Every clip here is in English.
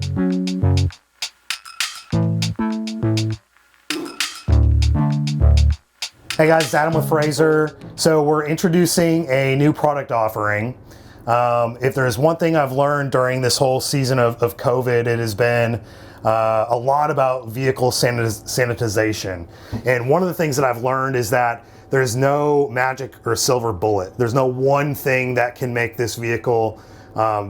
Hey guys, it's Adam with Frazer. So we're introducing a new product offering. If there's one thing I've learned during this whole season of COVID, it has been a lot about vehicle sanitization. And one of the things that I've learned is that there's no magic or silver bullet. There's no one thing that can make this vehicle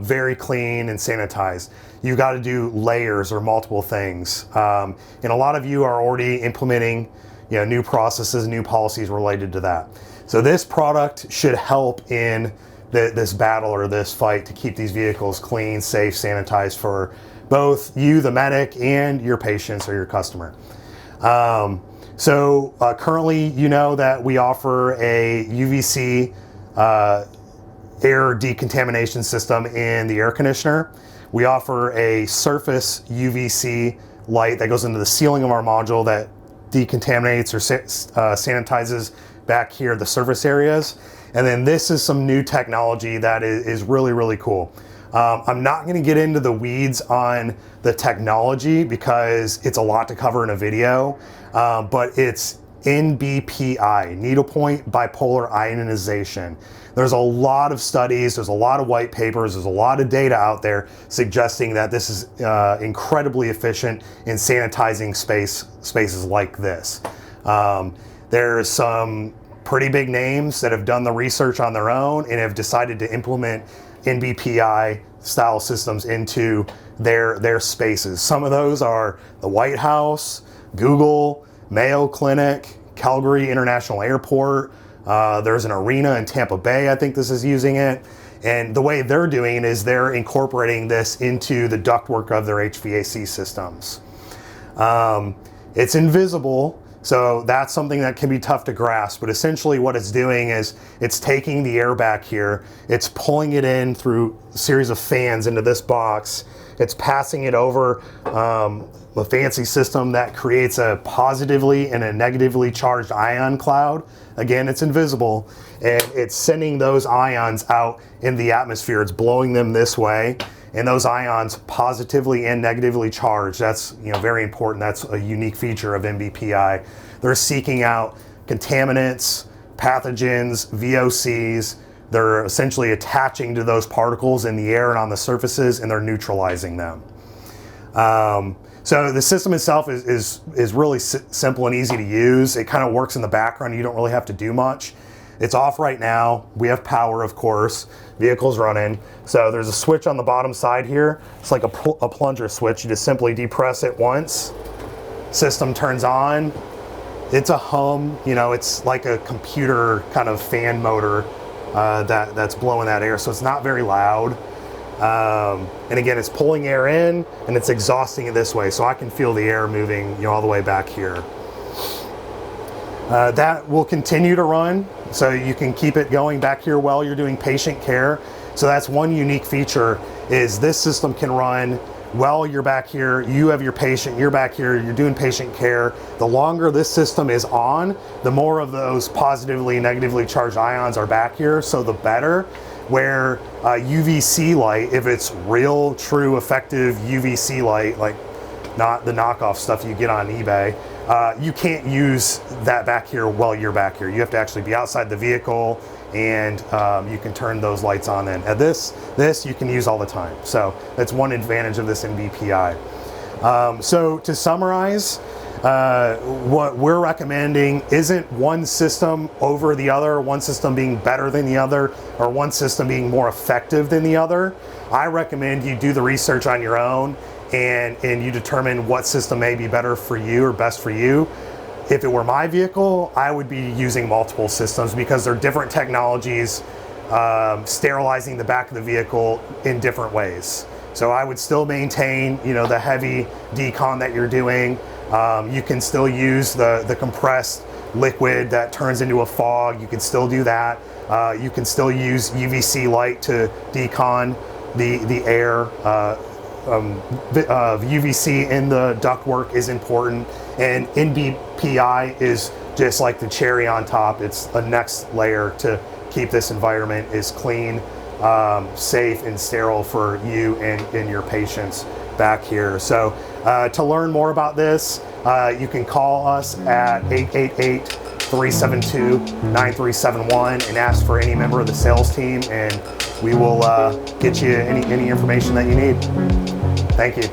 very clean and sanitized. You've got to do layers or multiple things. And a lot of you are already implementing new processes, new policies related to that. So this product should help in this battle or this fight to keep these vehicles clean, safe, sanitized for both you, the medic, and your patients or your customer. Currently, you know that we offer a UVC air decontamination system in the air conditioner. We offer a surface UVC light that goes into the ceiling of our module that decontaminates or sanitizes back here the surface areas. And then this is some new technology that is really, really cool. I'm not going to get into the weeds on the technology because it's a lot to cover in a video, but it's NBPI, Needlepoint Bipolar Ionization. There's a lot of studies, there's a lot of white papers, there's a lot of data out there suggesting that this is incredibly efficient in sanitizing spaces like this. There's some pretty big names that have done the research on their own and have decided to implement NBPI style systems into their spaces. Some of those are the White House, Google, Mayo Clinic, Calgary International Airport. There's an arena in Tampa Bay, I think this is using it. And the way they're doing it is they're incorporating this into the ductwork of their HVAC systems. It's invisible, so that's something that can be tough to grasp, but essentially what it's doing is it's taking the air back here, it's pulling it in through a series of fans into this box, it's passing it over a fancy system that creates a positively and a negatively charged ion cloud. Again, it's invisible, and it's sending those ions out in the atmosphere. It's blowing them this way, and those ions positively and negatively charged. That's very important. That's a unique feature of NBPI. They're seeking out contaminants, pathogens, VOCs. They're essentially attaching to those particles in the air and on the surfaces, and they're neutralizing them. So the system itself is really simple and easy to use. It kind of works in the background. You don't really have to do much. It's off right now. We have power, of course. Vehicle's running. So there's a switch on the bottom side here. It's like a plunger switch. You just simply depress it once. System turns on. It's a hum. It's like a computer kind of fan motor that's blowing that air. So it's not very loud. And again, it's pulling air in and it's exhausting it this way, so I can feel the air moving all the way back here. That will continue to run, so you can keep it going back here while you're doing patient care. So that's one unique feature, is this system can run while you're back here, you have your patient, you're back here, you're doing patient care. The longer this system is on, the more of those positively and negatively charged ions are back here, so the better. Where UVC light, if it's real, true, effective UVC light, like not the knockoff stuff you get on eBay, you can't use that back here while you're back here. You have to actually be outside the vehicle, and you can turn those lights on then. And this you can use all the time. So that's one advantage of this NBPI. So to summarize, what we're recommending isn't one system over the other, one system being better than the other, or one system being more effective than the other. I recommend you do the research on your own and you determine what system may be better for you or best for you. If it were my vehicle, I would be using multiple systems because they're different technologies, sterilizing the back of the vehicle in different ways. So I would still maintain, the heavy decon that you're doing. You can still use the compressed liquid that turns into a fog. You can still do that. You can still use UVC light to decon the air. UVC in the ductwork is important, and NBPI is just like the cherry on top. It's a next layer to keep this environment as clean, safe, and sterile for you and your patients back here. So to learn more about this, you can call us at 888-372-9371 and ask for any member of the sales team, and we will get you any information that you need. Thank you.